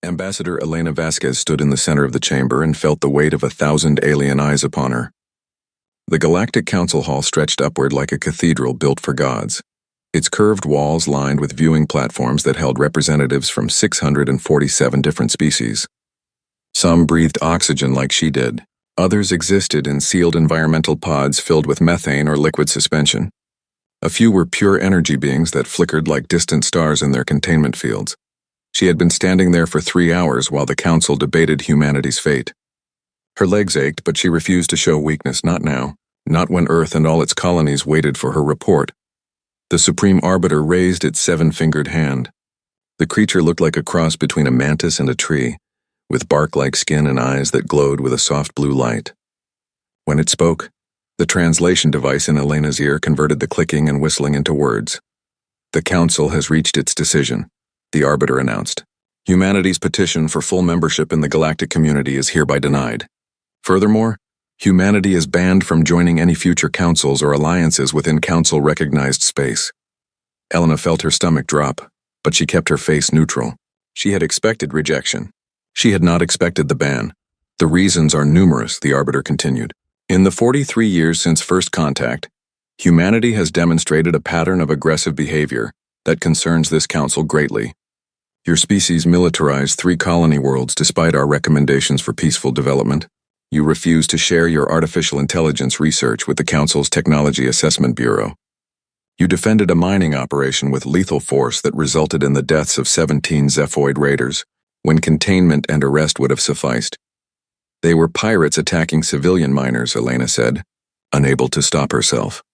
Ambassador Elena Vasquez stood in the center of the chamber and felt the weight of 1,000 alien eyes upon her. The Galactic Council Hall stretched upward like a cathedral built for gods, its curved walls lined with viewing platforms that held representatives from 647 different species. Some breathed oxygen like she did. Others existed in sealed environmental pods filled with methane or liquid suspension. A few were pure energy beings that flickered like distant stars in their containment fields. She had been standing there for 3 hours while the council debated humanity's fate. Her legs ached, but she refused to show weakness, not now, not when Earth and all its colonies waited for her report. The Supreme Arbiter raised its 7-fingered hand. The creature looked like a cross between a mantis and a tree, with bark-like skin and eyes that glowed with a soft blue light. When it spoke, the translation device in Elena's ear converted the clicking and whistling into words. "The Council has reached its decision," the Arbiter announced. "Humanity's petition for full membership in the galactic community is hereby denied. Furthermore, humanity is banned from joining any future councils or alliances within council-recognized space." Elena felt her stomach drop, but she kept her face neutral. She had expected rejection. She had not expected the ban. "The reasons are numerous," the Arbiter continued. "In the 43 years since first contact, humanity has demonstrated a pattern of aggressive behavior that concerns this council greatly. Your species militarized 3 colony worlds despite our recommendations for peaceful development. You refuse to share your artificial intelligence research with the Council's Technology Assessment Bureau. You defended a mining operation with lethal force that resulted in the deaths of 17 Zephoid raiders, when containment and arrest would have sufficed. They were pirates attacking civilian miners, Elena said, unable to stop herself.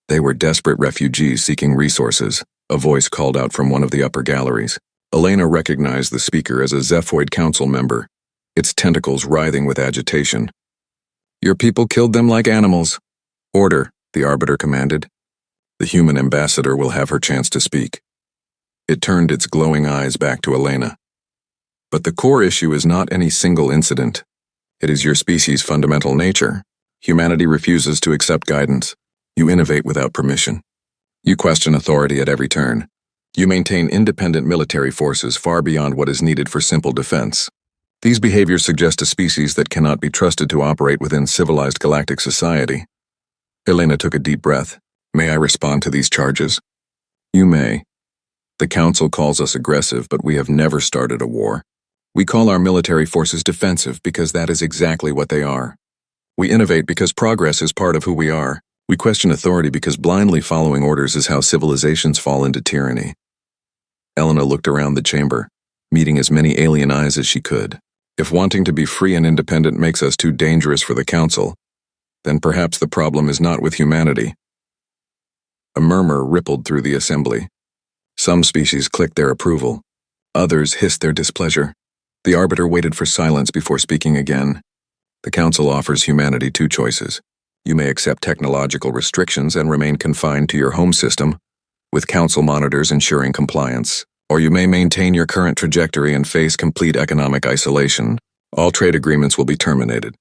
They were desperate refugees seeking resources, a voice called out from one of the upper galleries. Elena recognized the speaker as a Zephoid council member, its tentacles writhing with agitation. "Your people killed them like animals." "Order," the Arbiter commanded. "The human ambassador will have her chance to speak." It turned its glowing eyes back to Elena. "But the core issue is not any single incident. It is your species' fundamental nature. Humanity refuses to accept guidance. You innovate without permission. You question authority at every turn. You maintain independent military forces far beyond what is needed for simple defense. These behaviors suggest a species that cannot be trusted to operate within civilized galactic society." Elena took a deep breath. "May I respond to these charges?" "You may. The Council calls us aggressive, but we have never started a war. We call our military forces defensive because that is exactly what they are. We innovate because progress is part of who we are. We question authority because blindly following orders is how civilizations fall into tyranny." Elena looked around the chamber, meeting as many alien eyes as she could. If wanting to be free and independent makes us too dangerous for the Council, then perhaps the problem is not with humanity. A murmur rippled through the assembly. Some species clicked their approval. Others hissed their displeasure. The Arbiter waited for silence before speaking again. "The Council offers humanity 2 choices. You may accept technological restrictions and remain confined to your home system, with Council monitors ensuring compliance. Or you may maintain your current trajectory and face complete economic isolation. All trade agreements will be terminated.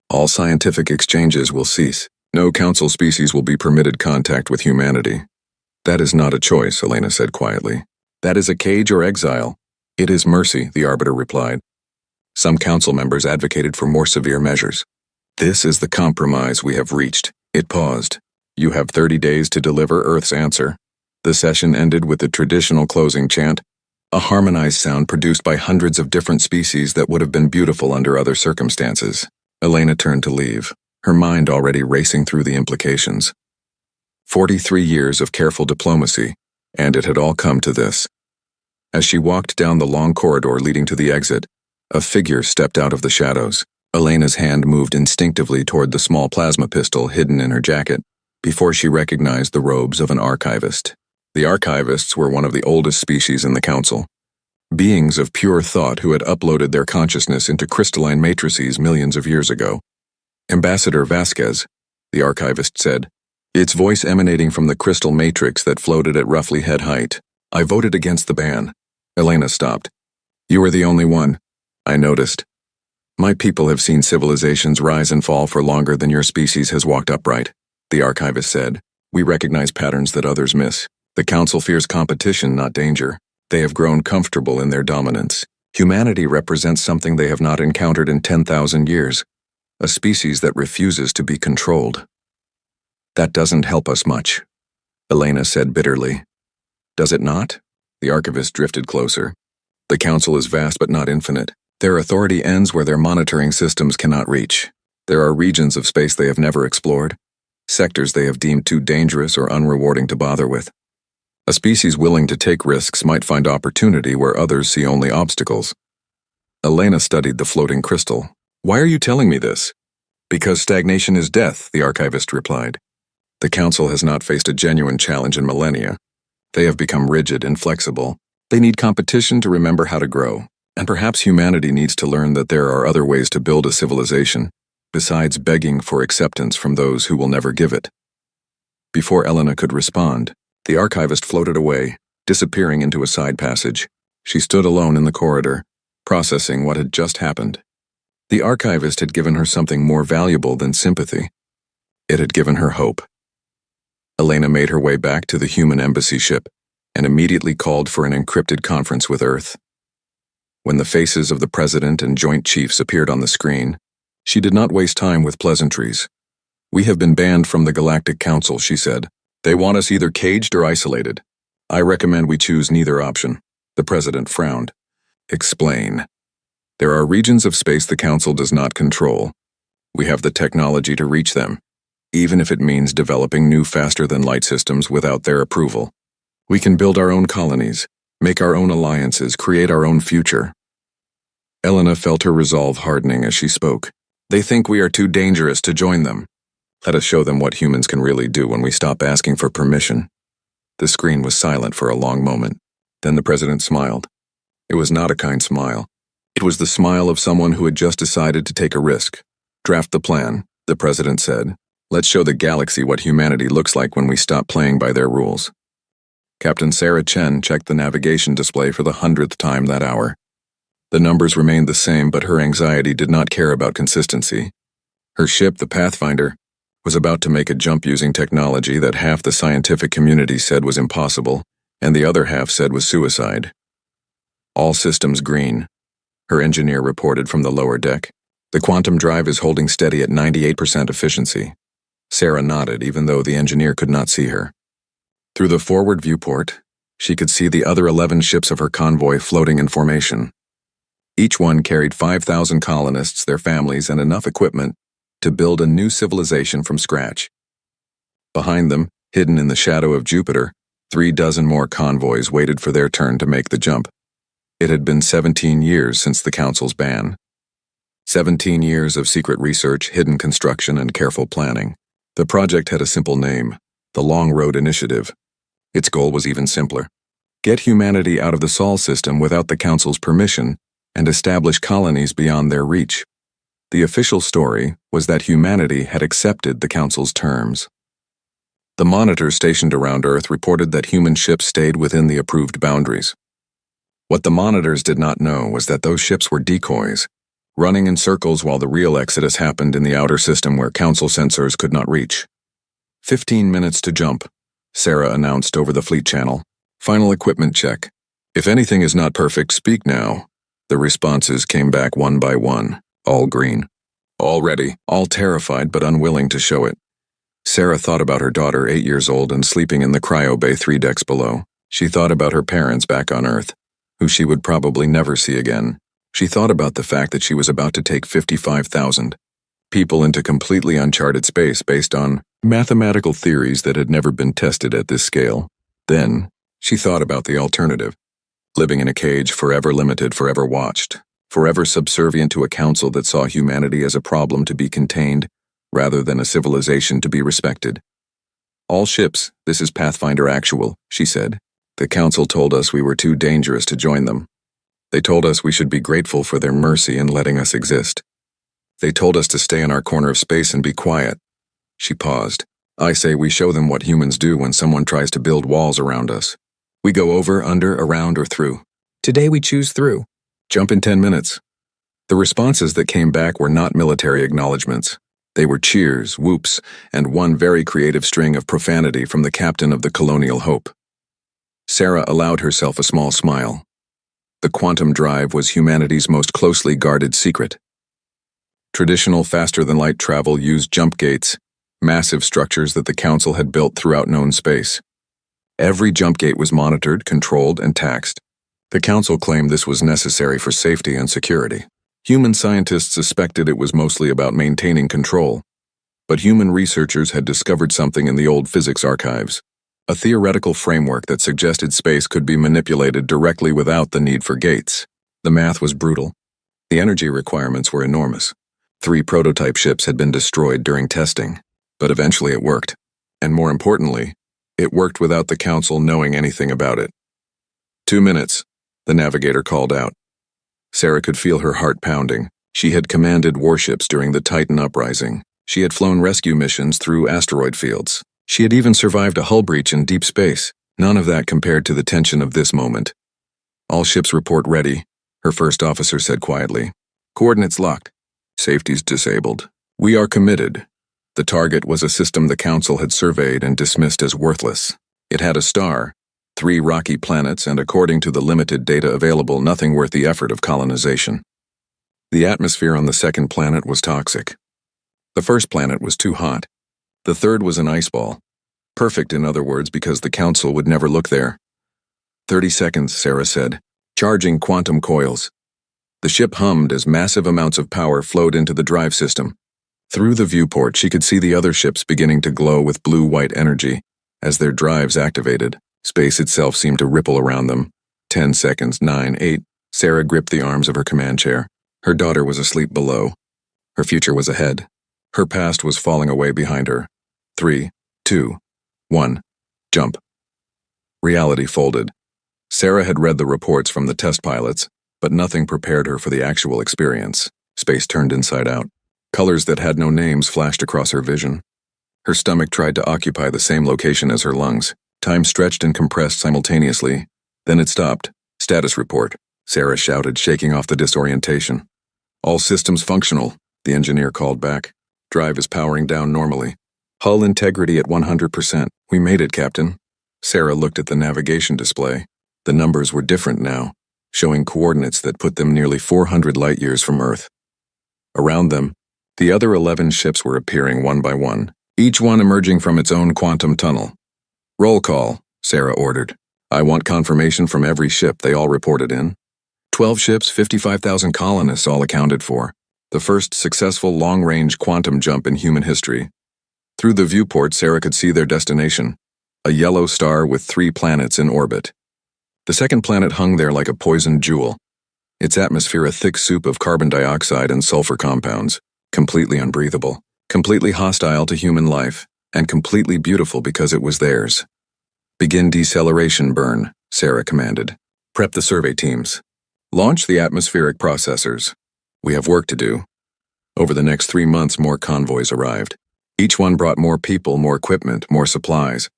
All scientific exchanges will cease. No Council species will be permitted contact with humanity." "That is not a choice," Elena said quietly. "That is a cage or exile." "It is mercy," the Arbiter replied. Some Council members advocated for more severe measures. "This is the compromise we have reached." It paused. "You have 30 days to deliver Earth's answer." The session ended with the traditional closing chant, a harmonized sound produced by hundreds of different species that would have been beautiful under other circumstances. Elena turned to leave, her mind already racing through the implications. 43 years of careful diplomacy, and it had all come to this. As she walked down the long corridor leading to the exit, a figure stepped out of the shadows. Elena's hand moved instinctively toward the small plasma pistol hidden in her jacket, before she recognized the robes of an archivist. The archivists were one of the oldest species in the Council. Beings of pure thought who had uploaded their consciousness into crystalline matrices millions of years ago. "Ambassador Vasquez," the archivist said, its voice emanating from the crystal matrix that floated at roughly head height. "I voted against the ban." Elena stopped. "You were the only one. I noticed. My people have seen civilizations rise and fall for longer than your species has walked upright," the archivist said. "We recognize patterns that others miss. The Council fears competition, not danger. They have grown comfortable in their dominance. Humanity represents something they have not encountered in 10,000 years, a species that refuses to be controlled. That doesn't help us much, Elena said bitterly. Does it not? The archivist drifted closer. The council is vast but not infinite. Their authority ends where their monitoring systems cannot reach. There are regions of space they have never explored, sectors they have deemed too dangerous or unrewarding to bother with. A species willing to take risks might find opportunity where others see only obstacles. Elena studied the floating crystal. Why are you telling me this? Because stagnation is death, the archivist replied. The council has not faced a genuine challenge in millennia. They have become rigid and flexible. They need competition to remember how to grow. And perhaps humanity needs to learn that there are other ways to build a civilization, besides begging for acceptance from those who will never give it. Before Elena could respond, the archivist floated away, disappearing into a side passage. She stood alone in the corridor, processing what had just happened. The archivist had given her something more valuable than sympathy. It had given her hope. Elena made her way back to the human embassy ship and immediately called for an encrypted conference with Earth. When the faces of the president and joint chiefs appeared on the screen, she did not waste time with pleasantries. We have been banned from the Galactic Council, she said. They want us either caged or isolated. I recommend we choose neither option. The president frowned. Explain. There are regions of space the Council does not control. We have the technology to reach them, even if it means developing new faster-than-light systems without their approval. We can build our own colonies, make our own alliances, create our own future. Elena felt her resolve hardening as she spoke. They think we are too dangerous to join them. Let us show them what humans can really do when we stop asking for permission. The screen was silent for a long moment. Then the president smiled. It was not a kind smile. It was the smile of someone who had just decided to take a risk. Draft the plan, the president said. Let's show the galaxy what humanity looks like when we stop playing by their rules. Captain Sarah Chen checked the navigation display for the 100th time that hour. The numbers remained the same, but her anxiety did not care about consistency. Her ship, the Pathfinder, was about to make a jump using technology that half the scientific community said was impossible, and the other half said was suicide. All systems green, her engineer reported from the lower deck. The quantum drive is holding steady at 98% efficiency. Sarah nodded, even though the engineer could not see her. Through the forward viewport, she could see the other 11 ships of her convoy floating in formation. Each one carried 5,000 colonists, their families, and enough equipment to build a new civilization from scratch. Behind them, hidden in the shadow of Jupiter, 36 more convoys waited for their turn to make the jump. It had been 17 years since the Council's ban. 17 years of secret research, hidden construction, and careful planning. The project had a simple name, the Long Road Initiative. Its goal was even simpler. Get humanity out of the Sol system without the Council's permission and establish colonies beyond their reach. The official story was that humanity had accepted the Council's terms. The monitors stationed around Earth reported that human ships stayed within the approved boundaries. What the monitors did not know was that those ships were decoys, running in circles while the real exodus happened in the outer system where Council sensors could not reach. 15 minutes to jump, Sarah announced over the fleet channel. Final equipment check. If anything is not perfect, speak now. The responses came back one by one, all green. All ready, all terrified but unwilling to show it. Sarah thought about her daughter, 8 years old and sleeping in the cryo bay 3 decks below. She thought about her parents back on Earth, who she would probably never see again. She thought about the fact that she was about to take 55,000 people into completely uncharted space based on mathematical theories that had never been tested at this scale. Then, she thought about the alternative. Living in a cage, forever limited, forever watched, forever subservient to a council that saw humanity as a problem to be contained, rather than a civilization to be respected. All ships, this is Pathfinder Actual, she said. The council told us we were too dangerous to join them. They told us we should be grateful for their mercy in letting us exist. They told us to stay in our corner of space and be quiet. She paused. I say we show them what humans do when someone tries to build walls around us. We go over, under, around, or through. Today we choose through. Jump in 10 minutes. The responses that came back were not military acknowledgments. They were cheers, whoops, and one very creative string of profanity from the captain of the Colonial Hope. Sarah allowed herself a small smile. The quantum drive was humanity's most closely guarded secret. Traditional faster-than-light travel used jump gates, massive structures that the Council had built throughout known space. Every jump gate was monitored, controlled, and taxed. The Council claimed this was necessary for safety and security. Human scientists suspected it was mostly about maintaining control. But human researchers had discovered something in the old physics archives, a theoretical framework that suggested space could be manipulated directly without the need for gates. The math was brutal. The energy requirements were enormous. 3 prototype ships had been destroyed during testing, but eventually it worked. And more importantly, it worked without the Council knowing anything about it. 2 minutes, the navigator called out. Sarah could feel her heart pounding. She had commanded warships during the Titan uprising. She had flown rescue missions through asteroid fields. She had even survived a hull breach in deep space. None of that compared to the tension of this moment. All ships report ready, her first officer said quietly. Coordinates locked. Safety's disabled. We are committed. The target was a system the Council had surveyed and dismissed as worthless. It had a star, 3 rocky planets, and according to the limited data available, nothing worth the effort of colonization. The atmosphere on the second planet was toxic. The first planet was too hot. The third was an ice ball. Perfect, in other words, because the Council would never look there. 30 seconds, Sarah said. Charging quantum coils. The ship hummed as massive amounts of power flowed into the drive system. Through the viewport, she could see the other ships beginning to glow with blue-white energy. As their drives activated, space itself seemed to ripple around them. 10 seconds, 9, 8. Sarah gripped the arms of her command chair. Her daughter was asleep below. Her future was ahead. Her past was falling away behind her. 3, 2, 1. Jump. Reality folded. Sarah had read the reports from the test pilots, but nothing prepared her for the actual experience. Space turned inside out. Colors that had no names flashed across her vision. Her stomach tried to occupy the same location as her lungs. Time stretched and compressed simultaneously. Then it stopped. Status report, Sarah shouted, shaking off the disorientation. All systems functional, the engineer called back. Drive is powering down normally. Hull integrity at 100%. We made it, Captain. Sarah looked at the navigation display. The numbers were different now, showing coordinates that put them nearly 400 light-years from Earth. Around them, the other 11 ships were appearing one by one, each one emerging from its own quantum tunnel. Roll call, Sarah ordered. I want confirmation from every ship they all reported in. 12 ships, 55,000 colonists all accounted for. The first successful long-range quantum jump in human history. Through the viewport, Sarah could see their destination, a yellow star with 3 planets in orbit. The second planet hung there like a poisoned jewel, its atmosphere a thick soup of carbon dioxide and sulfur compounds, completely unbreathable, completely hostile to human life, and completely beautiful because it was theirs. Begin deceleration burn, Sarah commanded. Prep the survey teams. Launch the atmospheric processors. We have work to do. Over the next 3 months, more convoys arrived. Each one brought more people, more equipment, more supplies.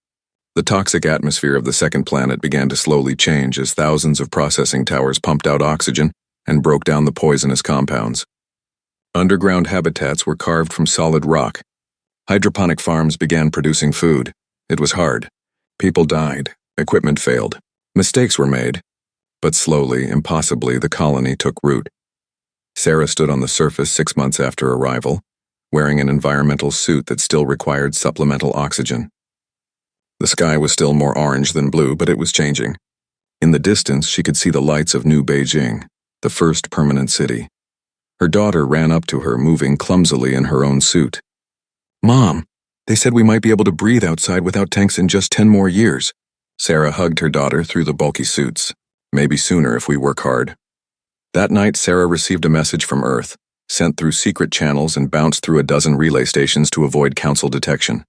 The toxic atmosphere of the second planet began to slowly change as thousands of processing towers pumped out oxygen and broke down the poisonous compounds. Underground habitats were carved from solid rock. Hydroponic farms began producing food. It was hard. People died. Equipment failed. Mistakes were made. But slowly, impossibly, the colony took root. Sarah stood on the surface 6 months after arrival, wearing an environmental suit that still required supplemental oxygen. The sky was still more orange than blue, but it was changing. In the distance, she could see the lights of New Beijing, the first permanent city. Her daughter ran up to her, moving clumsily in her own suit. Mom, they said we might be able to breathe outside without tanks in just 10 more years. Sarah hugged her daughter through the bulky suits. Maybe sooner if we work hard. That night, Sarah received a message from Earth, sent through secret channels and bounced through a dozen relay stations to avoid Council detection.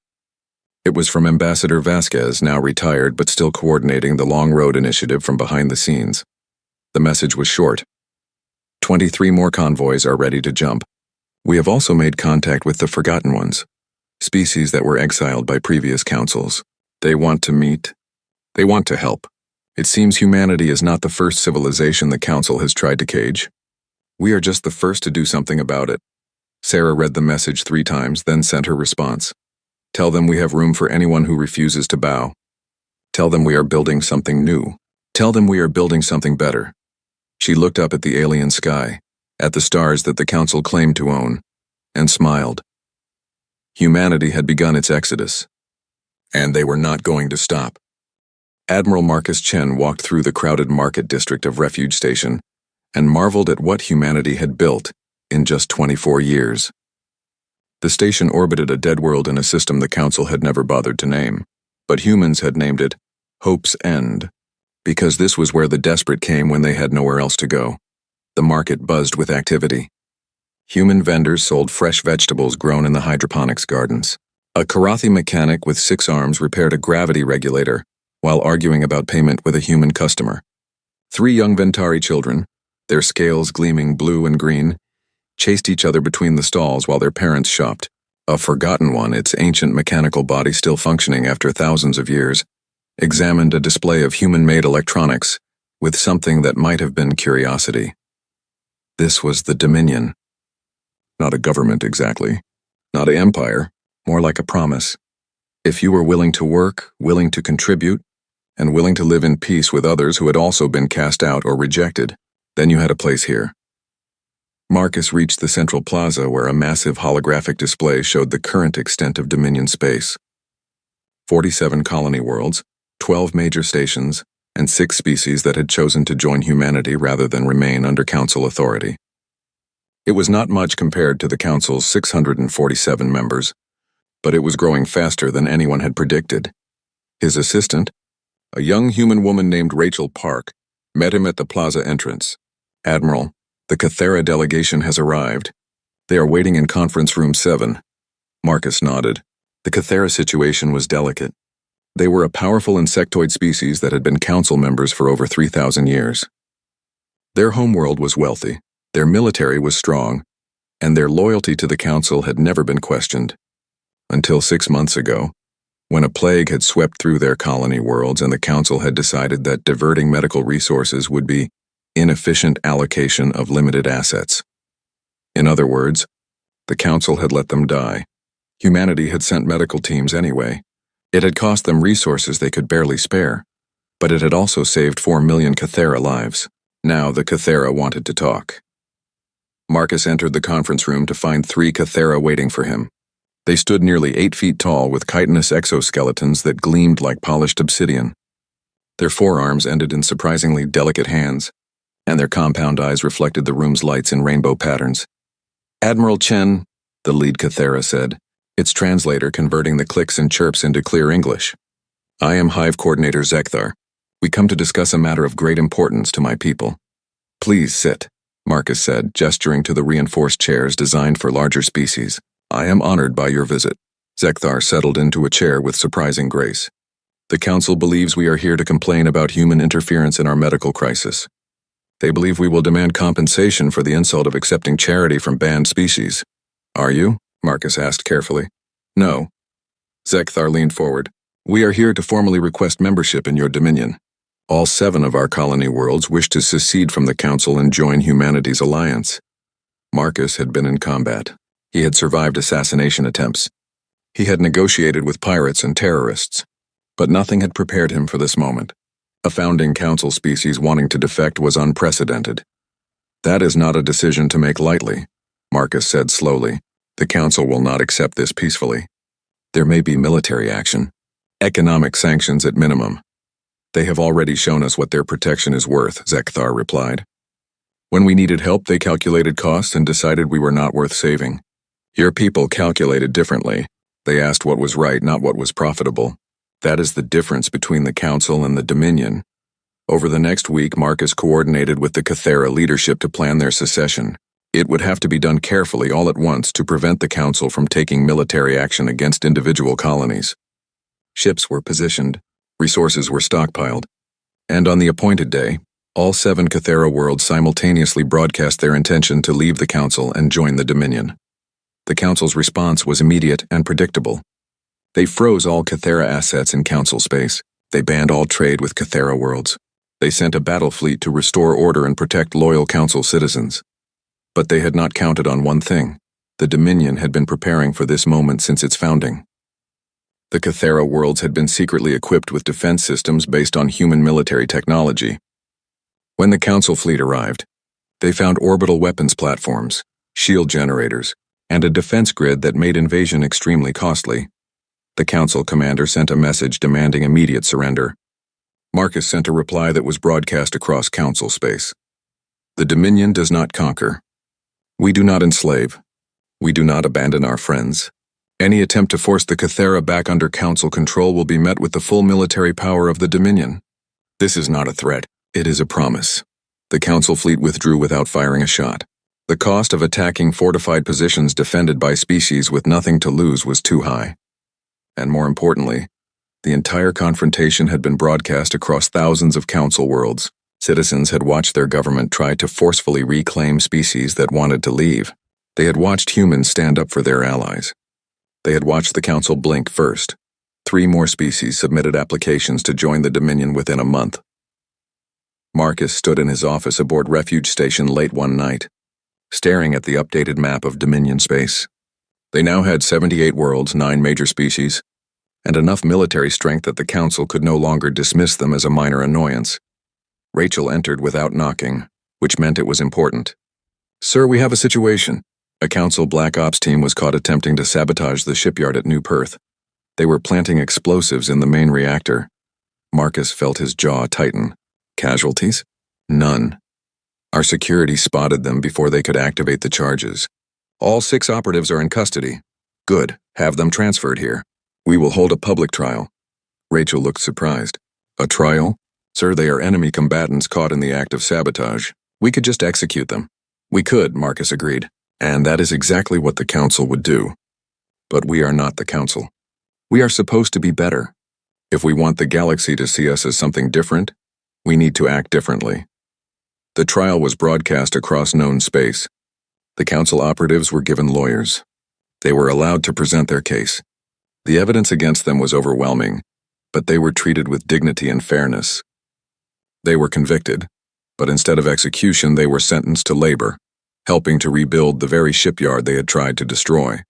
It was from Ambassador Vasquez, now retired but still coordinating the Long Road Initiative from behind the scenes. The message was short. 23 more convoys are ready to jump. We have also made contact with the Forgotten Ones, species that were exiled by previous councils. They want to meet. They want to help. It seems humanity is not the first civilization the Council has tried to cage. We are just the first to do something about it. Sarah read the message 3 times, then sent her response. Tell them we have room for anyone who refuses to bow. Tell them we are building something new. Tell them we are building something better. She looked up at the alien sky, at the stars that the Council claimed to own, and smiled. Humanity had begun its exodus, and they were not going to stop. Admiral Marcus Chen walked through the crowded market district of Refuge Station and marveled at what humanity had built in just 24 years. The station orbited a dead world in a system the Council had never bothered to name, but humans had named it Hope's End, because this was where the desperate came when they had nowhere else to go. The market buzzed with activity. Human vendors sold fresh vegetables grown in the hydroponics gardens. A Karathi mechanic with 6 arms repaired a gravity regulator while arguing about payment with a human customer. 3 young Ventari children, their scales gleaming blue and green, chased each other between the stalls while their parents shopped. A forgotten one, its ancient mechanical body still functioning after thousands of years, examined a display of human-made electronics with something that might have been curiosity. This was the Dominion. Not a government exactly, not an empire, more like a promise. If you were willing to work, willing to contribute, and willing to live in peace with others who had also been cast out or rejected, then you had a place here. Marcus reached the central plaza where a massive holographic display showed the current extent of Dominion space. 47 colony worlds, 12 major stations, and 6 species that had chosen to join humanity rather than remain under Council authority. It was not much compared to the Council's 647 members, but it was growing faster than anyone had predicted. His assistant, a young human woman named Rachel Park, met him at the plaza entrance. "Admiral, the Cathera delegation has arrived. They are waiting in conference room 7. Marcus nodded. The Cathera situation was delicate. They were a powerful insectoid species that had been Council members for over 3,000 years. Their homeworld was wealthy, their military was strong, and their loyalty to the Council had never been questioned. Until 6 months ago, when a plague had swept through their colony worlds and the Council had decided that diverting medical resources would be inefficient allocation of limited assets. In other words, the Council had let them die. Humanity had sent medical teams anyway. It had cost them resources they could barely spare, but it had also saved 4 million Cathera lives. Now the Cathera wanted to talk. Marcus entered the conference room to find 3 Cathera waiting for him. They stood nearly 8 feet tall with chitinous exoskeletons that gleamed like polished obsidian. Their forearms ended in surprisingly delicate hands, and their compound eyes reflected the room's lights in rainbow patterns. "Admiral Chen," the lead Cathera said, its translator converting the clicks and chirps into clear English. "I am Hive Coordinator Zekthar. We come to discuss a matter of great importance to my people." "Please sit," Marcus said, gesturing to the reinforced chairs designed for larger species. "I am honored by your visit." Zekthar settled into a chair with surprising grace. "The Council believes we are here to complain about human interference in our medical crisis. They believe we will demand compensation for the insult of accepting charity from banned species." "Are you?" Marcus asked carefully. "No." Zekthar leaned forward. "We are here to formally request membership in your dominion. All 7 of our colony worlds wish to secede from the Council and join humanity's alliance." Marcus had been in combat. He had survived assassination attempts. He had negotiated with pirates and terrorists. But nothing had prepared him for this moment. A founding Council species wanting to defect was unprecedented. "That is not a decision to make lightly," Marcus said slowly. "The Council will not accept this peacefully. There may be military action, economic sanctions at minimum. They have already shown us what their protection is worth," Zekthar replied. "When we needed help, they calculated costs and decided we were not worth saving. Your people calculated differently. They asked what was right, not what was profitable. That is the difference between the Council and the Dominion." Over the next week, Marcus coordinated with the Cathera leadership to plan their secession. It would have to be done carefully all at once to prevent the Council from taking military action against individual colonies. Ships were positioned, resources were stockpiled, and on the appointed day, all 7 Cathera worlds simultaneously broadcast their intention to leave the Council and join the Dominion. The Council's response was immediate and predictable. They froze all Cathera assets in Council space. They banned all trade with Cathera worlds. They sent a battle fleet to restore order and protect loyal Council citizens. But they had not counted on one thing. The Dominion had been preparing for this moment since its founding. The Cathera worlds had been secretly equipped with defense systems based on human military technology. When the Council fleet arrived, they found orbital weapons platforms, shield generators, and a defense grid that made invasion extremely costly. The Council commander sent a message demanding immediate surrender. Marcus sent a reply that was broadcast across Council space. The Dominion does not conquer. We do not enslave. We do not abandon our friends. Any attempt to force the Cathera back under Council control will be met with the full military power of the Dominion. This is not a threat, it is a promise. The Council fleet withdrew without firing a shot. The cost of attacking fortified positions defended by species with nothing to lose was too high. And more importantly, the entire confrontation had been broadcast across thousands of Council worlds. Citizens had watched their government try to forcefully reclaim species that wanted to leave. They had watched humans stand up for their allies. They had watched the Council blink first. 3 more species submitted applications to join the Dominion within a month. Marcus stood in his office aboard Refuge Station late one night, staring at the updated map of Dominion space. They now had 78 worlds, 9 major species, and enough military strength that the Council could no longer dismiss them as a minor annoyance. Rachel entered without knocking, which meant it was important. "Sir, we have a situation." A Council Black Ops team was caught attempting to sabotage the shipyard at New Perth. They were planting explosives in the main reactor. Marcus felt his jaw tighten. Casualties? None. Our security spotted them before they could activate the charges. All 6 operatives are in custody. Good. Have them transferred here. We will hold a public trial. Rachel looked surprised. A trial? Sir, they are enemy combatants caught in the act of sabotage. We could just execute them. We could, Marcus agreed. And that is exactly what the Council would do. But we are not the Council. We are supposed to be better. If we want the galaxy to see us as something different, we need to act differently. The trial was broadcast across known space. The Council operatives were given lawyers. They were allowed to present their case. The evidence against them was overwhelming, but they were treated with dignity and fairness. They were convicted, but instead of execution, they were sentenced to labor, helping to rebuild the very shipyard they had tried to destroy.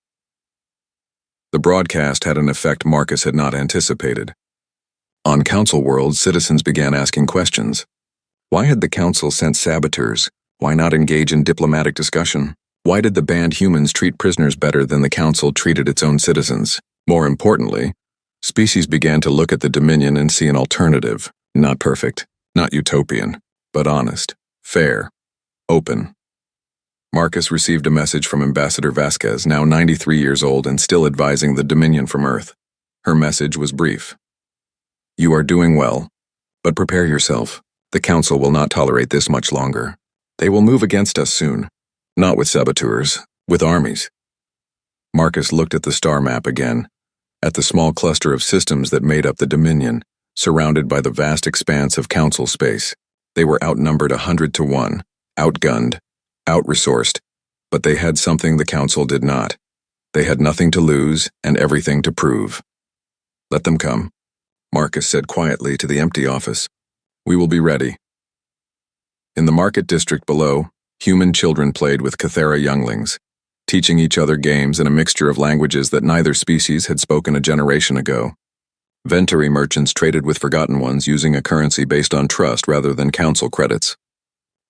The broadcast had an effect Marcus had not anticipated. On Council worlds, citizens began asking questions. Why had the Council sent saboteurs? Why not engage in diplomatic discussion? Why did the banned humans treat prisoners better than the Council treated its own citizens? More importantly, species began to look at the Dominion and see an alternative. Not perfect, not utopian, but honest, fair, open. Marcus received a message from Ambassador Vasquez, now 93 years old and still advising the Dominion from Earth. Her message was brief. You are doing well, but prepare yourself. The Council will not tolerate this much longer. They will move against us soon. Not with saboteurs, with armies. Marcus looked at the star map again, at the small cluster of systems that made up the Dominion, surrounded by the vast expanse of Council space. They were outnumbered 100 to 1, outgunned, out-resourced, but they had something the Council did not. They had nothing to lose and everything to prove. Let them come, Marcus said quietly to the empty office. We will be ready. In the market district below, human children played with Cathera younglings, teaching each other games in a mixture of languages that neither species had spoken a generation ago. Venturi merchants traded with Forgotten Ones using a currency based on trust rather than Council credits.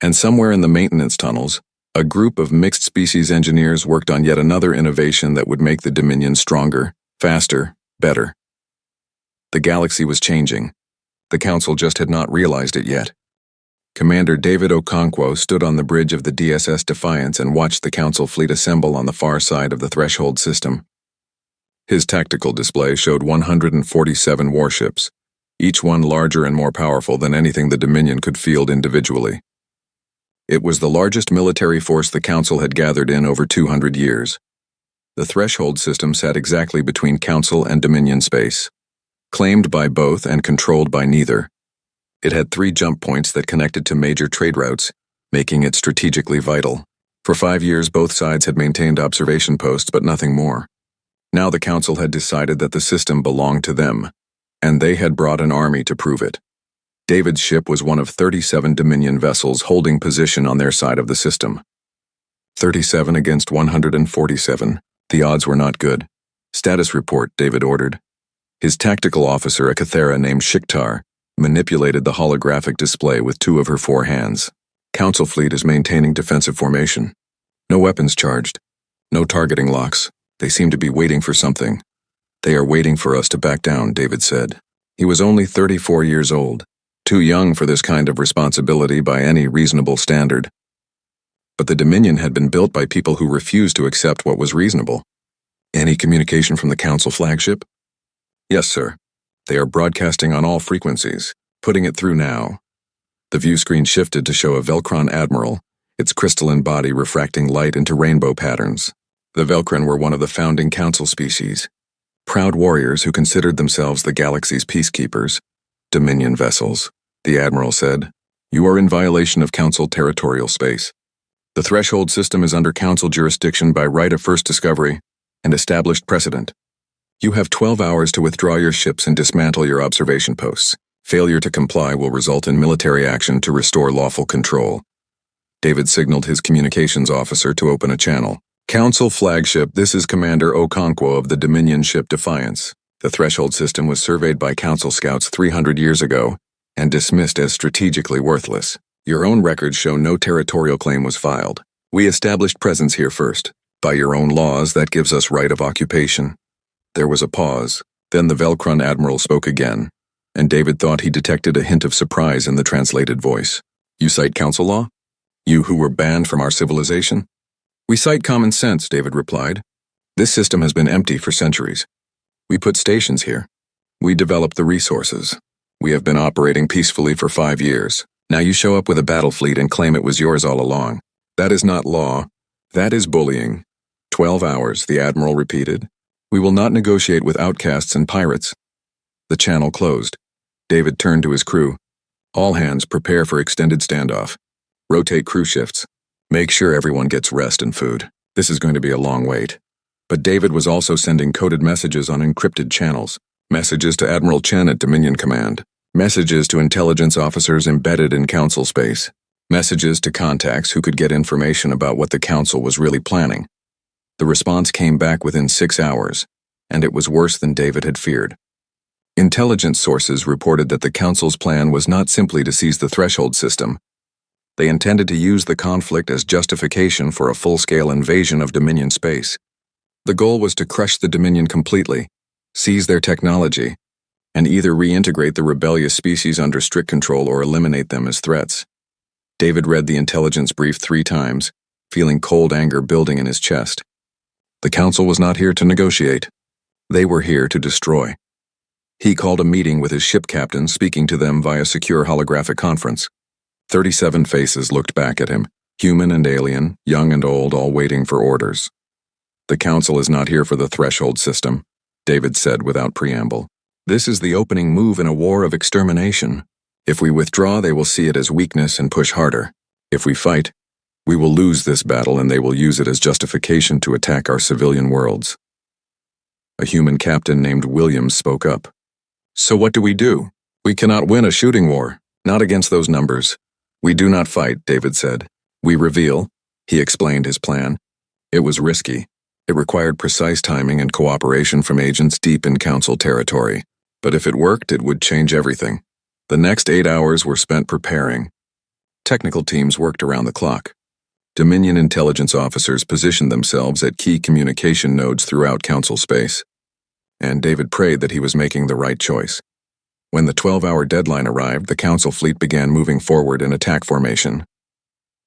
And somewhere in the maintenance tunnels, a group of mixed-species engineers worked on yet another innovation that would make the Dominion stronger, faster, better. The galaxy was changing. The Council just had not realized it yet. Commander David Okonkwo stood on the bridge of the DSS Defiance and watched the Council fleet assemble on the far side of the Threshold system. His tactical display showed 147 warships, each one larger and more powerful than anything the Dominion could field individually. It was the largest military force the Council had gathered in over 200 years. The Threshold system sat exactly between Council and Dominion space, claimed by both and controlled by neither. It had 3 jump points that connected to major trade routes, making it strategically vital. For 5 years, both sides had maintained observation posts, but nothing more. Now the Council had decided that the system belonged to them, and they had brought an army to prove it. David's ship was one of 37 Dominion vessels holding position on their side of the system. 37 against 147. The odds were not good. Status report, David ordered. His tactical officer, a Cathera named Shiktar, manipulated the holographic display with 2 of her 4 hands. Council fleet is maintaining defensive formation. No weapons charged. No targeting locks. They seem to be waiting for something. They are waiting for us to back down, David said. He was only 34 years old, too young for this kind of responsibility by any reasonable standard. But the Dominion had been built by people who refused to accept what was reasonable. Any communication from the Council flagship? Yes, sir. They are broadcasting on all frequencies, putting it through now. The view screen shifted to show a Velcron admiral, its crystalline body refracting light into rainbow patterns. The Velcron were one of the founding Council species, proud warriors who considered themselves the galaxy's peacekeepers. Dominion vessels, the admiral said. You are in violation of Council territorial space. The threshold system is under Council jurisdiction by right of first discovery and established precedent. You have 12 hours to withdraw your ships and dismantle your observation posts. Failure to comply will result in military action to restore lawful control. David signaled his communications officer to open a channel. Council flagship, this is Commander Okonkwo of the Dominion ship Defiance. The threshold system was surveyed by Council scouts 300 years ago and dismissed as strategically worthless. Your own records show no territorial claim was filed. We established presence here first. By your own laws, that gives us right of occupation. There was a pause. Then the Velcron admiral spoke again, and David thought he detected a hint of surprise in the translated voice. You cite Council law? You who were banned from our civilization? We cite common sense, David replied. This system has been empty for centuries. We put stations here. We developed the resources. We have been operating peacefully for 5 years. Now you show up with a battle fleet and claim it was yours all along. That is not law. That is bullying. 12 hours, the admiral repeated. We will not negotiate with outcasts and pirates. The channel closed. David turned to his crew. All hands prepare for extended standoff. Rotate crew shifts. Make sure everyone gets rest and food. This is going to be a long wait. But David was also sending coded messages on encrypted channels. Messages to Admiral Chen at Dominion Command. Messages to intelligence officers embedded in Council space. Messages to contacts who could get information about what the Council was really planning. The response came back within 6 hours, and it was worse than David had feared. Intelligence sources reported that the Council's plan was not simply to seize the threshold system. They intended to use the conflict as justification for a full-scale invasion of Dominion space. The goal was to crush the Dominion completely, seize their technology, and either reintegrate the rebellious species under strict control or eliminate them as threats. David read the intelligence brief 3 times, feeling cold anger building in his chest. The Council was not here to negotiate. They were here to destroy. He called a meeting with his ship captains, speaking to them via secure holographic conference. 37 faces looked back at him, human and alien, young and old, all waiting for orders. The Council is not here for the threshold system, David said without preamble. This is the opening move in a war of extermination. If we withdraw, they will see it as weakness and push harder. If we fight, we will lose this battle and they will use it as justification to attack our civilian worlds. A human captain named Williams spoke up. So what do? We cannot win a shooting war, not against those numbers. We do not fight, David said. We reveal. He explained his plan. It was risky. It required precise timing and cooperation from agents deep in Council territory. But if it worked, it would change everything. The next 8 hours were spent preparing. Technical teams worked around the clock. Dominion intelligence officers positioned themselves at key communication nodes throughout Council space. And David prayed that he was making the right choice. When the 12-hour deadline arrived, the Council fleet began moving forward in attack formation.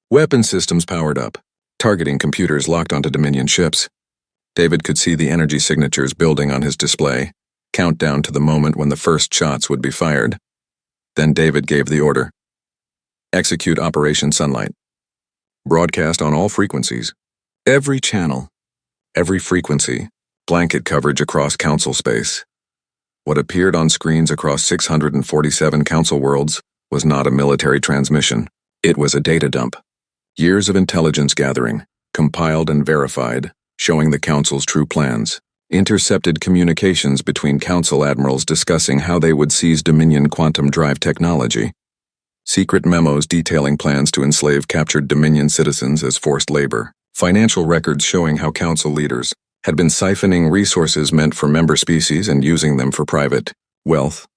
Weapon systems powered up. Targeting computers locked onto Dominion ships. David could see the energy signatures building on his display, countdown to the moment when the first shots would be fired. Then David gave the order. Execute Operation Sunlight. Broadcast on all frequencies. Every channel. Every frequency. Blanket coverage across Council space. What appeared on screens across 647 Council worlds was not a military transmission. It was a data dump. Years of intelligence gathering, compiled and verified, showing the Council's true plans. Intercepted communications between Council admirals discussing how they would seize Dominion quantum drive technology. Secret memos detailing plans to enslave captured Dominion citizens as forced labor. Financial records showing how Council leaders had been siphoning resources meant for member species and using them for private wealth.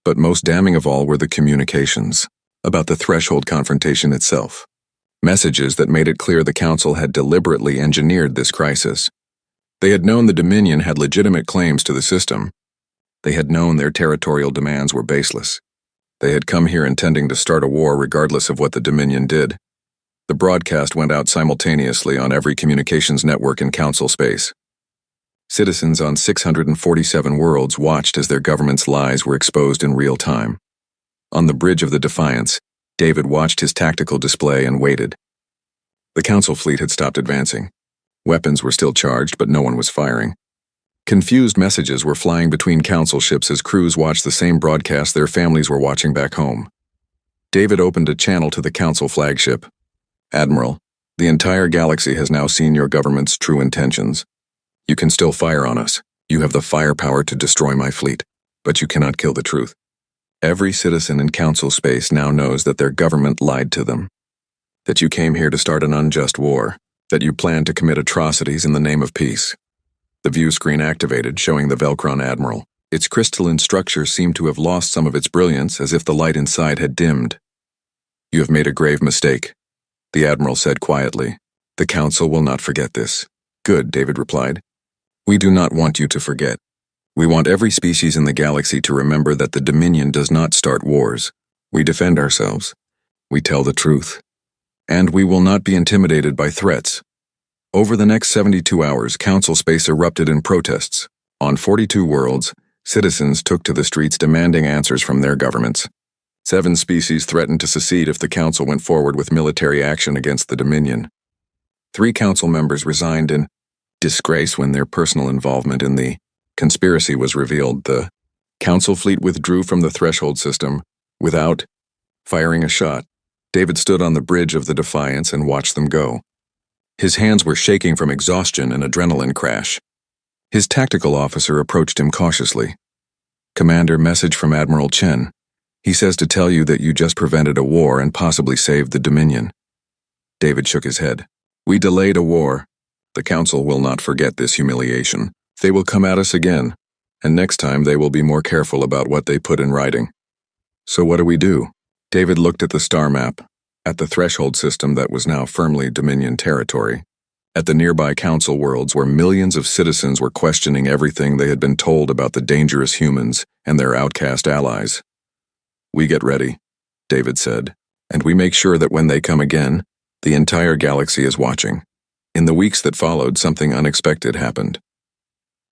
But most damning of all were the communications about the threshold confrontation itself. Messages that made it clear the Council had deliberately engineered this crisis. They had known the Dominion had legitimate claims to the system. They had known their territorial demands were baseless. They had come here intending to start a war regardless of what the Dominion did. The broadcast went out simultaneously on every communications network in Council space. Citizens on 647 worlds watched as their government's lies were exposed in real time. On the bridge of the Defiance, David watched his tactical display and waited. The Council fleet had stopped advancing. Weapons were still charged, but no one was firing. Confused messages were flying between Council ships as crews watched the same broadcast their families were watching back home. David opened a channel to the Council flagship. "Admiral, the entire galaxy has now seen your government's true intentions. You can still fire on us. You have the firepower to destroy my fleet, but you cannot kill the truth. Every citizen in Council space now knows that their government lied to them. That you came here to start an unjust war. That you plan to commit atrocities in the name of peace." The view screen activated, showing the Velcron Admiral. Its crystalline structure seemed to have lost some of its brilliance, as if the light inside had dimmed. "You have made a grave mistake," the Admiral said quietly. "The Council will not forget this." "Good," David replied. "We do not want you to forget. We want every species in the galaxy to remember that the Dominion does not start wars. We defend ourselves. We tell the truth. And we will not be intimidated by threats." Over the next 72 hours, Council space erupted in protests. On 42 worlds, citizens took to the streets demanding answers from their governments. 7 species threatened to secede if the Council went forward with military action against the Dominion. 3 Council members resigned in disgrace when their personal involvement in the conspiracy was revealed. The Council fleet withdrew from the threshold system without firing a shot. David stood on the bridge of the Defiance and watched them go. His hands were shaking from exhaustion and adrenaline crash. His tactical officer approached him cautiously. "Commander, message from Admiral Chen. He says to tell you that you just prevented a war and possibly saved the Dominion." David shook his head. "We delayed a war. The Council will not forget this humiliation. They will come at us again, and next time they will be more careful about what they put in writing." "So what do we do?" David looked at the star map, at the threshold system that was now firmly Dominion territory, at the nearby Council worlds where millions of citizens were questioning everything they had been told about the dangerous humans and their outcast allies. "We get ready," David said, "and we make sure that when they come again, the entire galaxy is watching." In the weeks that followed, something unexpected happened.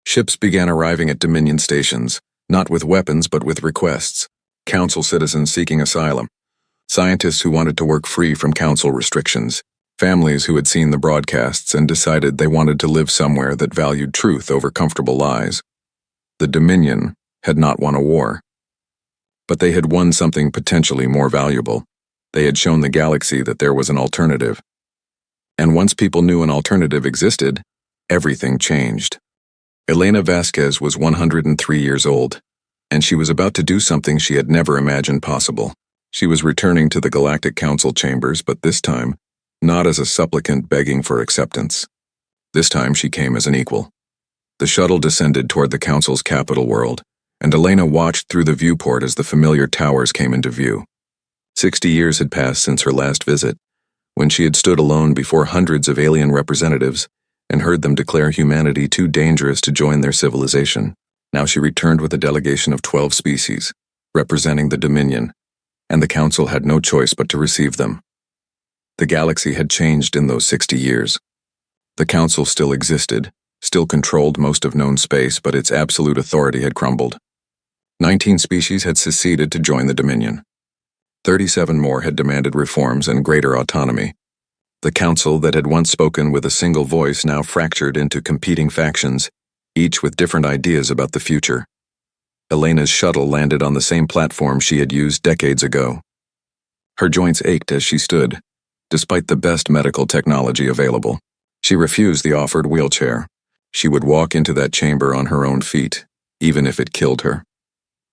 Ships began arriving at Dominion stations, not with weapons but with requests. Council citizens seeking asylum, scientists who wanted to work free from Council restrictions, families who had seen the broadcasts and decided they wanted to live somewhere that valued truth over comfortable lies. The Dominion had not won a war. But they had won something potentially more valuable. They had shown the galaxy that there was an alternative. And once people knew an alternative existed, everything changed. Elena Vasquez was 103 years old, and she was about to do something she had never imagined possible. She was returning to the Galactic Council chambers, but this time, not as a supplicant begging for acceptance. This time she came as an equal. The shuttle descended toward the Council's capital world, and Elena watched through the viewport as the familiar towers came into view. 60 years had passed since her last visit, when she had stood alone before hundreds of alien representatives and heard them declare humanity too dangerous to join their civilization. Now she returned with a delegation of 12 species, representing the Dominion, and the Council had no choice but to receive them. The galaxy had changed in those 60 years. The Council still existed, still controlled most of known space, but its absolute authority had crumbled. 19 species had seceded to join the Dominion. 37 more had demanded reforms and greater autonomy. The Council that had once spoken with a single voice now fractured into competing factions, each with different ideas about the future. Elena's shuttle landed on the same platform she had used decades ago. Her joints ached as she stood, despite the best medical technology available. She refused the offered wheelchair. She would walk into that chamber on her own feet, even if it killed her.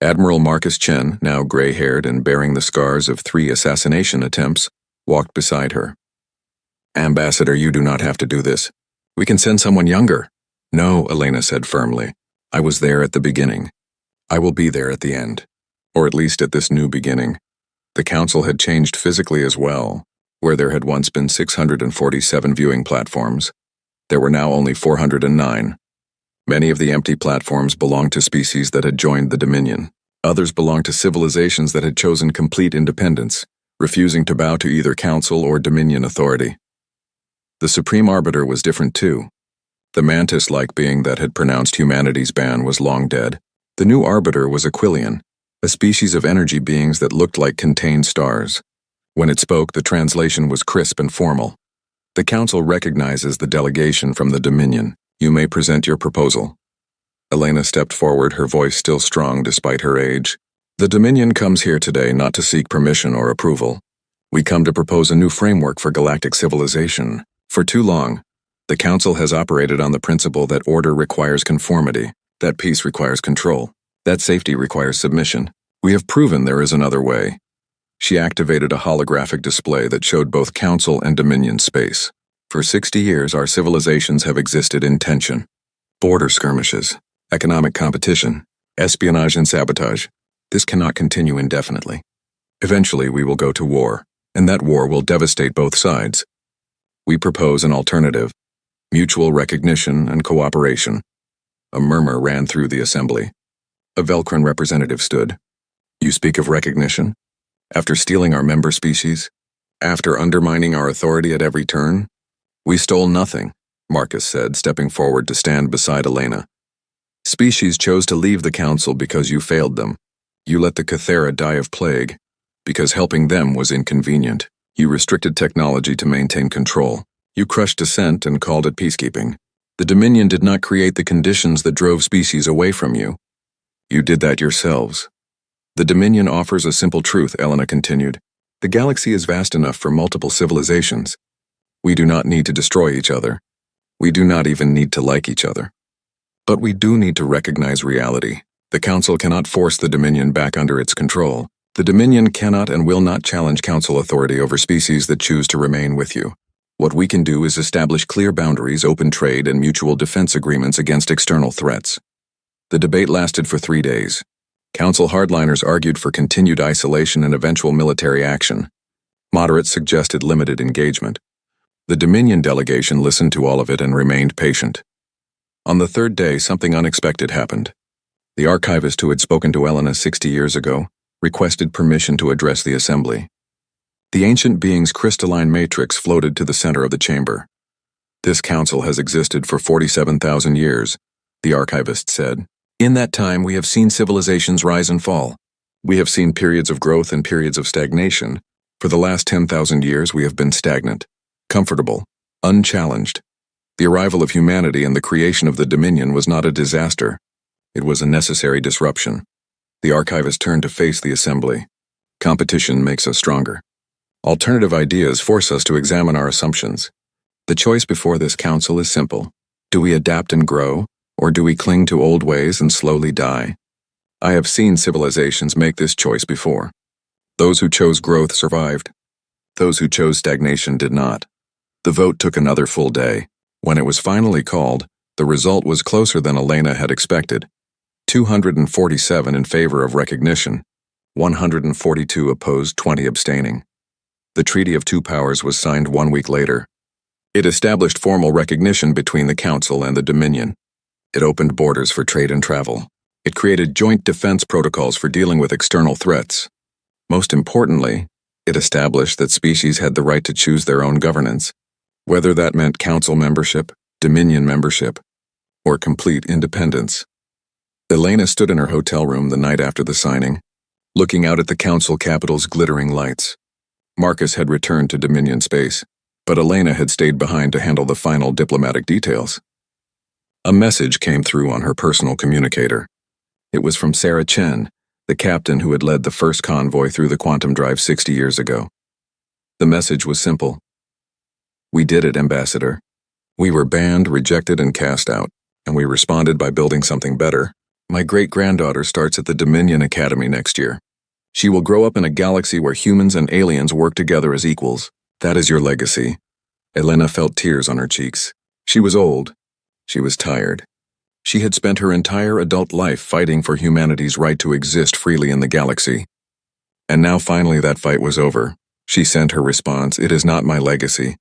Admiral Marcus Chen, now gray-haired and bearing the scars of 3 assassination attempts, walked beside her. "Ambassador, you do not have to do this. We can send someone younger." "No," Elena said firmly. "I was there at the beginning. I will be there at the end." or at least at this new beginning. The council had changed physically as well. Where there had once been 647 viewing platforms, there were now only 409. Many of the empty platforms belonged to species that had joined the Dominion. Others belonged to civilizations that had chosen complete independence, refusing to bow to either council or Dominion authority. The Supreme Arbiter was different too. The mantis-like being that had pronounced humanity's ban was long dead. The new Arbiter was Aquilian, a species of energy beings that looked like contained stars. When it spoke, the translation was crisp and formal. The council recognizes the delegation from the Dominion. You may present your proposal. Elena stepped forward, her voice still strong despite her age. The Dominion comes here today not to seek permission or approval. We come to propose a new framework for galactic civilization. For too long, the council has operated on the principle that order requires conformity, that peace requires control, that safety requires submission. We have proven there is another way. She activated a holographic display that showed both council and Dominion space. For 60 years, our civilizations have existed in tension. Border skirmishes, economic competition, espionage and sabotage. This cannot continue indefinitely. Eventually, we will go to war, and that war will devastate both sides. We propose an alternative: mutual recognition and cooperation. A murmur ran through the assembly. A Velcrin representative stood. You speak of recognition? After stealing our member species? After undermining our authority at every turn? We stole nothing, Marcus said, stepping forward to stand beside Elena. Species chose to leave the council because you failed them. You let the Cathera die of plague, because helping them was inconvenient. You restricted technology to maintain control. You crushed dissent and called it peacekeeping. The Dominion did not create the conditions that drove species away from you. You did that yourselves. The Dominion offers a simple truth, Elena continued. The galaxy is vast enough for multiple civilizations. We do not need to destroy each other. We do not even need to like each other. But we do need to recognize reality. The Council cannot force the Dominion back under its control. The Dominion cannot and will not challenge Council authority over species that choose to remain with you. What we can do is establish clear boundaries, open trade, and mutual defense agreements against external threats. The debate lasted for 3 days. Council hardliners argued for continued isolation and eventual military action. Moderates suggested limited engagement. The Dominion delegation listened to all of it and remained patient. On the 3rd day, something unexpected happened. The archivist who had spoken to Elena 60 years ago requested permission to address the assembly. The ancient being's crystalline matrix floated to the center of the chamber. This council has existed for 47,000 years, the archivist said. In that time, we have seen civilizations rise and fall. We have seen periods of growth and periods of stagnation. For the last 10,000 years, we have been stagnant, comfortable, unchallenged. The arrival of humanity and the creation of the Dominion was not a disaster. It was a necessary disruption. The archivist turned to face the assembly. Competition makes us stronger. Alternative ideas force us to examine our assumptions. The choice before this council is simple. Do we adapt and grow? Or do we cling to old ways and slowly die? I have seen civilizations make this choice before. Those who chose growth survived. Those who chose stagnation did not. The vote took another full day. When it was finally called, the result was closer than Elena had expected. 247 in favor of recognition, 142 opposed, 20 abstaining. The Treaty of Two Powers was signed 1 week later. It established formal recognition between the Council and the Dominion. It opened borders for trade and travel. It created joint defense protocols for dealing with external threats. Most importantly, it established that species had the right to choose their own governance, whether that meant Council membership, Dominion membership, or complete independence. Elena stood in her hotel room the night after the signing, looking out at the Council Capitol's glittering lights. Marcus had returned to Dominion space, but Elena had stayed behind to handle the final diplomatic details. A message came through on her personal communicator. It was from Sarah Chen, the captain who had led the first convoy through the quantum drive 60 years ago. The message was simple. We did it, Ambassador. We were banned, rejected, and cast out, and we responded by building something better. My great-granddaughter starts at the Dominion Academy next year. She will grow up in a galaxy where humans and aliens work together as equals. That is your legacy. Elena felt tears on her cheeks. She was old. She was tired. She had spent her entire adult life fighting for humanity's right to exist freely in the galaxy. And now finally that fight was over. She sent her response, "It is not my legacy.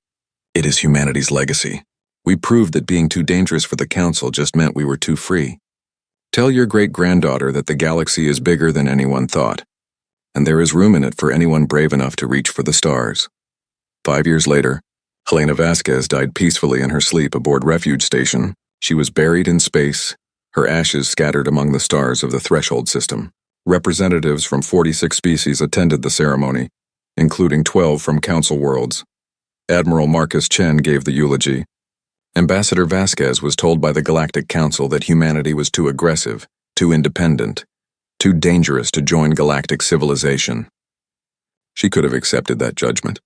It is humanity's legacy. We proved that being too dangerous for the Council just meant we were too free. Tell your great-granddaughter that the galaxy is bigger than anyone thought, and there is room in it for anyone brave enough to reach for the stars." 5 years later, Helena Vasquez died peacefully in her sleep aboard Refuge Station. She was buried in space, her ashes scattered among the stars of the Threshold system. Representatives from 46 species attended the ceremony, including 12 from Council worlds. Admiral Marcus Chen gave the eulogy. Ambassador Vasquez was told by the Galactic Council that humanity was too aggressive, too independent, too dangerous to join galactic civilization. She could have accepted that judgment.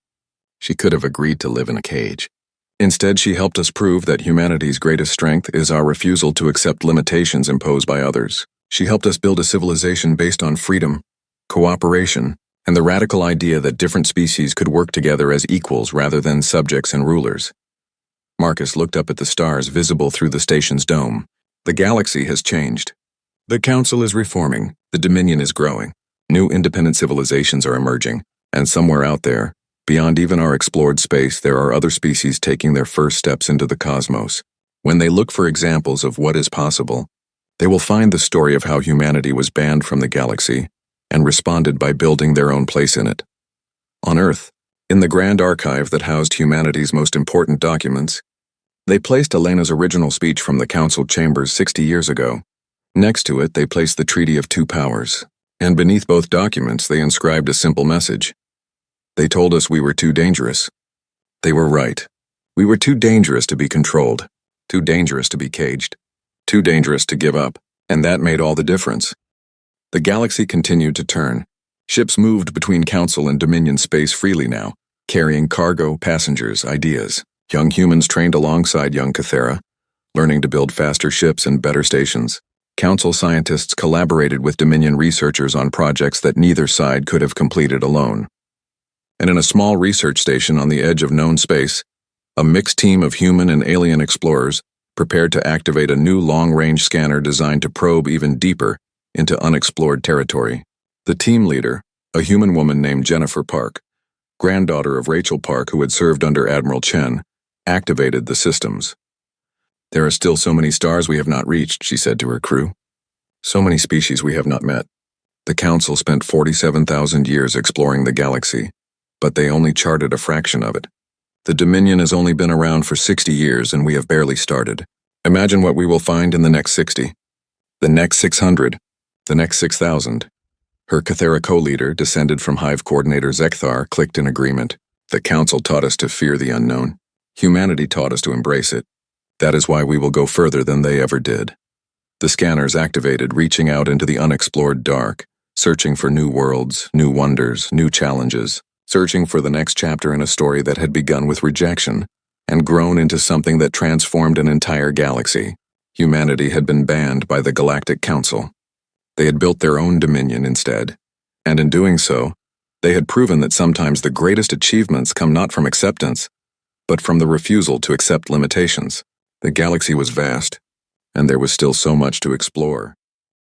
She could have agreed to live in a cage. Instead, she helped us prove that humanity's greatest strength is our refusal to accept limitations imposed by others. She helped us build a civilization based on freedom, cooperation, and the radical idea that different species could work together as equals rather than subjects and rulers. Marcus looked up at the stars visible through the station's dome. The galaxy has changed. The Council is reforming, the Dominion is growing, new independent civilizations are emerging, and somewhere out there, beyond even our explored space, there are other species taking their first steps into the cosmos. When they look for examples of what is possible, they will find the story of how humanity was banned from the galaxy and responded by building their own place in it. On Earth, in the grand archive that housed humanity's most important documents, they placed Elena's original speech from the Council chambers 60 years ago. Next to it, they placed the Treaty of Two Powers, and beneath both documents, they inscribed a simple message. They told us we were too dangerous. They were right. We were too dangerous to be controlled, too dangerous to be caged, too dangerous to give up, and that made all the difference. The galaxy continued to turn. Ships moved between Council and Dominion space freely now, carrying cargo, passengers, ideas. Young humans trained alongside young Cathera, learning to build faster ships and better stations. Council scientists collaborated with Dominion researchers on projects that neither side could have completed alone. And in a small research station on the edge of known space, a mixed team of human and alien explorers prepared to activate a new long-range scanner designed to probe even deeper into unexplored territory. The team leader, a human woman named Jennifer Park, granddaughter of Rachel Park who had served under Admiral Chen, activated the systems. "There are still so many stars we have not reached," she said to her crew. "So many species we have not met. The Council spent 47,000 years exploring the galaxy, but they only charted a fraction of it. The Dominion has only been around for 60 years and we have barely started. Imagine what we will find in the next 60, the next 600, the next 6,000. Her Cathera co-leader, descended from Hive Coordinator Zekthar, clicked in agreement. "The Council taught us to fear the unknown. Humanity taught us to embrace it. That is why we will go further than they ever did." The scanners activated, reaching out into the unexplored dark, searching for new worlds, new wonders, new challenges. Searching for the next chapter in a story that had begun with rejection and grown into something that transformed an entire galaxy. Humanity had been banned by the Galactic Council. They had built their own dominion instead, and in doing so, they had proven that sometimes the greatest achievements come not from acceptance, but from the refusal to accept limitations. The galaxy was vast, and there was still so much to explore.